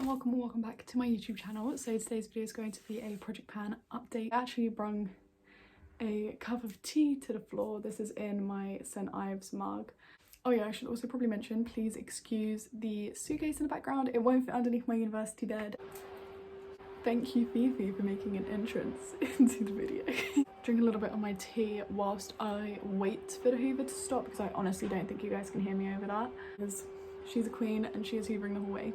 and welcome back to my YouTube channel. So today's video is going to be a project pan update. I actually brung a cup of tea to the floor. This is in my St. Ives mug. Oh yeah, I should also probably mention, please excuse the suitcase in the background. It won't fit underneath my university bed. Thank you, Fifi, for making an entrance into the video. Drink a little bit of my tea whilst I wait for the hoover to stop, because I honestly don't think you guys can hear me over that, because she's a queen and she is hoovering the whole way.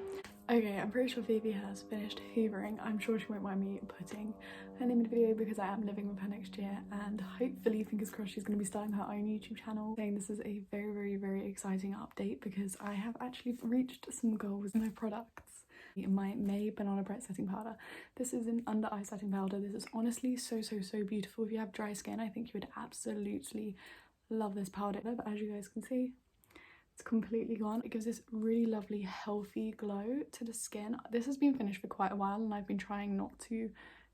Okay, I'm pretty sure Phoebe has finished hoovering. I'm sure she won't mind me putting her name in the video because I am living with her next year, and hopefully, fingers crossed, she's going to be starting her own YouTube channel. Saying this is a very exciting update because I have actually reached some goals in my products. My May Banana Bread setting powder. This is an under eye setting powder. This is honestly so beautiful. If you have dry skin, I think you would absolutely love this powder. But as you guys can see, it's completely gone. It gives this really lovely healthy glow to the skin. This has been finished for quite a while and I've been trying not to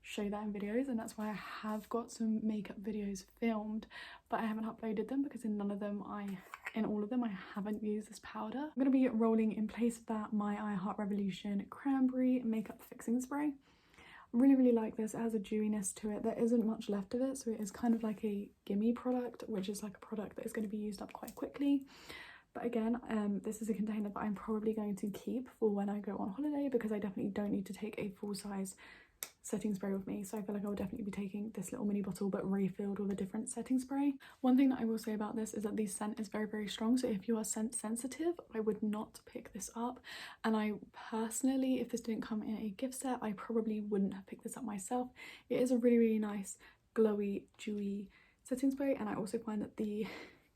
show that in videos, and that's why I have got some makeup videos filmed, but I haven't uploaded them because in all of them I haven't used this powder. I'm going to be rolling in place of that my I Heart Revolution Cranberry Makeup Fixing Spray. I really like this. It has a dewiness to it. There isn't much left of it, so it is kind of like a gimme product, which is like a product that is going to be used up quite quickly. But again, this is a container that I'm probably going to keep for when I go on holiday, because I definitely don't need to take a full-size setting spray with me, so I feel like I will definitely be taking this little mini bottle but refilled with a different setting spray. One thing that I will say about this is that the scent is very strong, so if you are scent sensitive, I would not pick this up. And I personally, if this didn't come in a gift set, I probably wouldn't have picked this up myself. It is a really nice glowy dewy setting spray, and I also find that the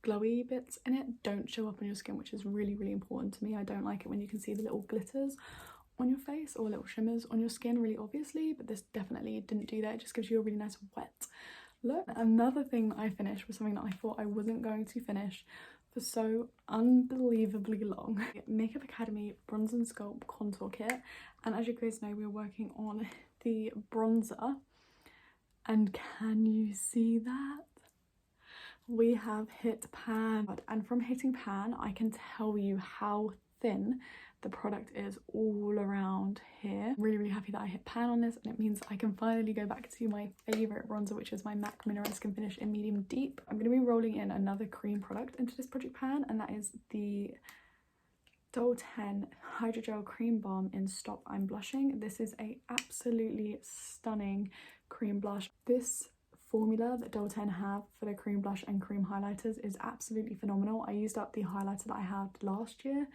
glowy bits in it don't show up on your skin, which is really important to me. I don't like it when you can see the little glitters on your face or little shimmers on your skin really obviously, but this definitely didn't do that. It just gives you a really nice wet look. Another thing that I finished was something that I thought I wasn't going to finish for so unbelievably long. Makeup Academy Bronze and Sculpt Contour Kit, and as you guys know, we're working on the bronzer, and can you see that? We have hit pan, and from hitting pan I can tell you how thin the product is all around here. Really happy that I hit pan on this, and it means I can finally go back to my favorite bronzer, which is my MAC Mineral Skin Finish in Medium Deep. I'm going to be rolling in another cream product into this project pan, and that is the Doll 10 Hydrogel Cream Balm in Stop I'm Blushing. This is a absolutely stunning cream blush. This formula that Doll 10 have for their cream blush and cream highlighters is absolutely phenomenal. I used up the highlighter that I had last year,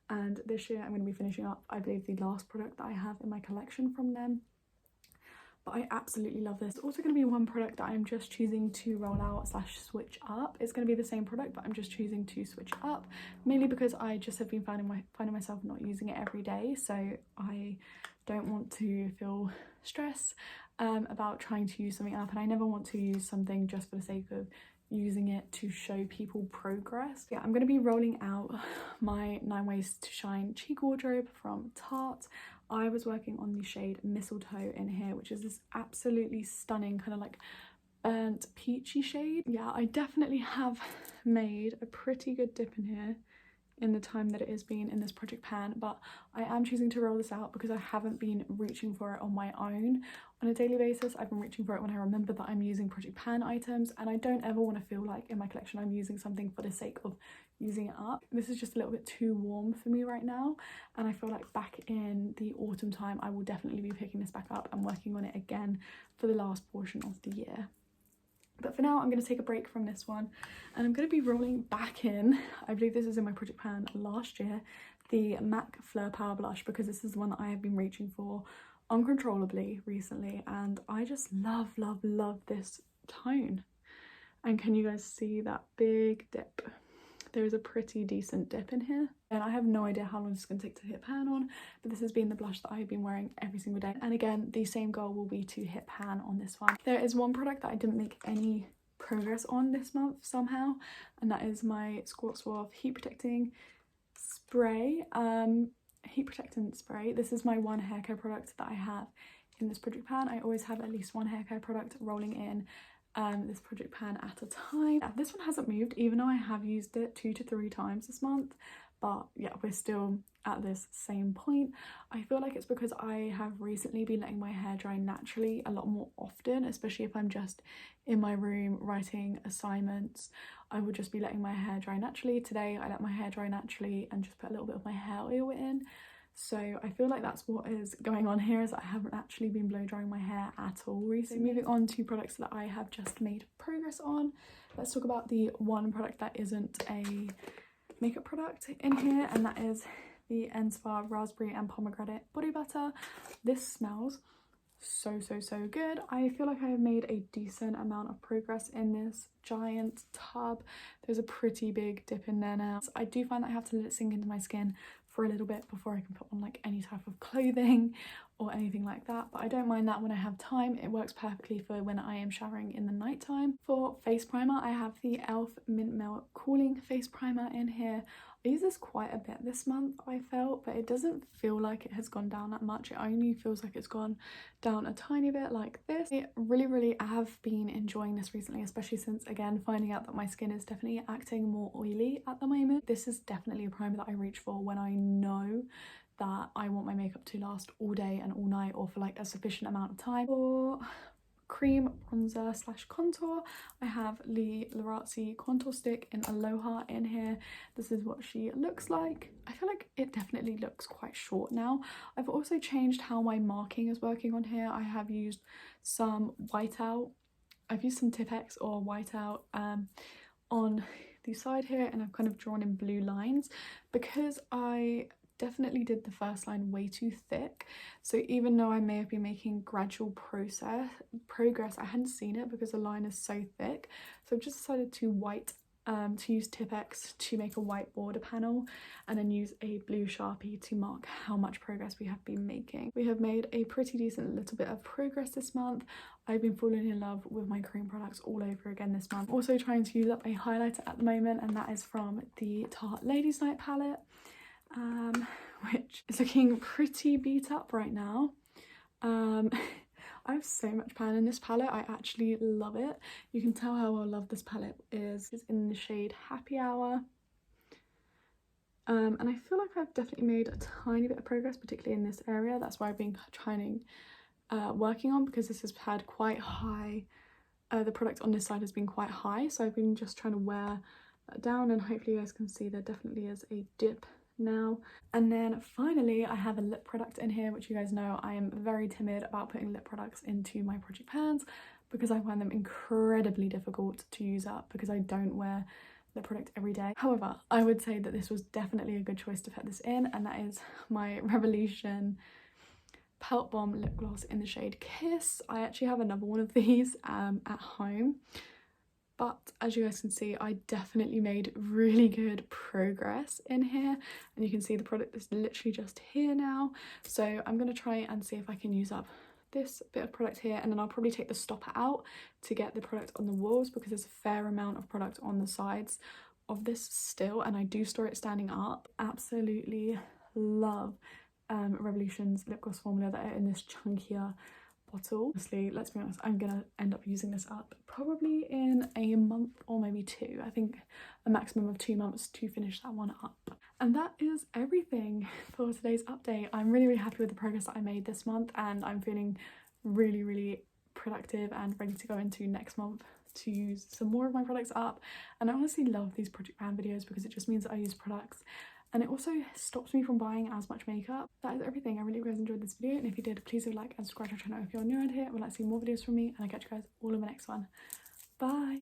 and this year I'm going to be finishing up, I believe, the last product that I have in my collection from them. But I absolutely love this. It's also going to be one product that I'm just choosing to roll out / switch up. It's going to be the same product, but I'm just choosing to switch up, mainly because I just have been finding myself not using it every day, so I don't want to feel stress about trying to use something up, and I never want to use something just for the sake of using it to show people progress. Yeah, I'm going to be rolling out my 9 Ways to Shine cheek wardrobe from Tarte. I was working on the shade Mistletoe in here, which is this absolutely stunning kind of like burnt peachy shade. Yeah, I definitely have made a pretty good dip in here in the time that it has been in this project pan, but I am choosing to roll this out because I haven't been reaching for it on my own on a daily basis. I've been reaching for it when I remember that I'm using project pan items, and I don't ever want to feel like in my collection I'm using something for the sake of using it up. This is just a little bit too warm for me right now, and I feel like back in the autumn time I will definitely be picking this back up and working on it again for the last portion of the year. But for now, I'm going to take a break from this one, and I'm going to be rolling back in, I believe this is in my project pan last year, the MAC Fleur Power Blush, because this is the one that I have been reaching for uncontrollably recently, and I just love this tone. And can you guys see that big dip? There is a pretty decent dip in here, and I have no idea how long it's going to take to hit pan on, but this has been the blush that I've been wearing every single day. And again, the same goal will be to hit pan on this one. There is one product that I didn't make any progress on this month somehow, and that is my Squat Suave Heat Protecting Spray. Heat Protectant Spray. This is my one hair care product that I have in this project pan. I always have at least one hair care product rolling in this project pan at a time. Yeah, this one hasn't moved, even though I have used it 2 to 3 times this month, but yeah, we're still at this same point. I feel like it's because I have recently been letting my hair dry naturally a lot more often, especially if I'm just in my room writing assignments. I would just be letting my hair dry naturally. Today I let my hair dry naturally and just put a little bit of my hair oil in. So I feel like that's what is going on here, is that I haven't actually been blow drying my hair at all recently. So moving on to products that I have just made progress on, let's talk about the one product that isn't a makeup product in here, and that is the Nspa Raspberry and Pomegranate Body Butter. This smells so good. I feel like I have made a decent amount of progress in this giant tub. There's a pretty big dip in there now. So I do find that I have to let it sink into my skin for a little bit before I can put on like any type of clothing or anything like that, but I don't mind that when I have time. It works perfectly for when I am showering in the nighttime. For face primer, I have the e.l.f. Mint Melt Cooling Face Primer in here. I use this quite a bit this month, I felt, but it doesn't feel like it has gone down that much. It only feels like it's gone down a tiny bit like this. I really have been enjoying this recently, especially since, again, finding out that my skin is definitely acting more oily at the moment. This is definitely a primer that I reach for when I know that I want my makeup to last all day and all night, or for like a sufficient amount of time. For cream bronzer slash contour, I have the Lorazzi contour stick in Aloha in here. This is what she looks like. I feel like it definitely looks quite short now. I've also changed how my marking is working on here. I have used some whiteout. I've used some Tipp-Ex or whiteout on the side here, and I've kind of drawn in blue lines because I definitely did the first line way too thick. So even though I may have been making gradual progress, I hadn't seen it because the line is so thick. So I've just decided to use Tipp-Ex to make a white border panel, and then use a blue Sharpie to mark how much progress we have been making. We have made a pretty decent little bit of progress this month. I've been falling in love with my cream products all over again this month. Also trying to use up a highlighter at the moment, and that is from the Tarte Ladies Night palette, which is looking pretty beat up right now. I have so much pan in this palette. I actually love it. You can tell how well loved this palette is. It's in the shade Happy Hour. And I feel like I've definitely made a tiny bit of progress, particularly in this area. That's why I've been working on, because this has had quite high, the product on this side has been quite high. So I've been just trying to wear that down, and hopefully you guys can see there definitely is a dip now. And then finally I have a lip product in here, which you guys know I am very timid about putting lip products into my project pans because I find them incredibly difficult to use up because I don't wear lip product every day. However, I would say that this was definitely a good choice to put this in, and that is my Revolution Pelt Bomb lip gloss in the shade Kiss. I actually have another one of these at home, but as you guys can see, I definitely made really good progress in here, and you can see the product is literally just here now. So I'm going to try and see if I can use up this bit of product here, and then I'll probably take the stopper out to get the product on the walls, because there's a fair amount of product on the sides of this still, and I do store it standing up. Absolutely love Revolution's lip gloss formula that are in this chunkier bottle. Honestly, let's be honest, I'm gonna end up using this up probably in a month or maybe 2. I think a maximum of 2 months to finish that one up. And that is everything for today's update. I'm really happy with the progress that I made this month, and I'm feeling really productive and ready to go into next month to use some more of my products up. And I honestly love these project pan videos because it just means that I use products, and it also stops me from buying as much makeup. That is everything. I really hope you guys enjoyed this video, and if you did, please leave a like and subscribe to our channel if you're new around here and would like to see more videos from me, and I'll catch you guys all in the next one. Bye!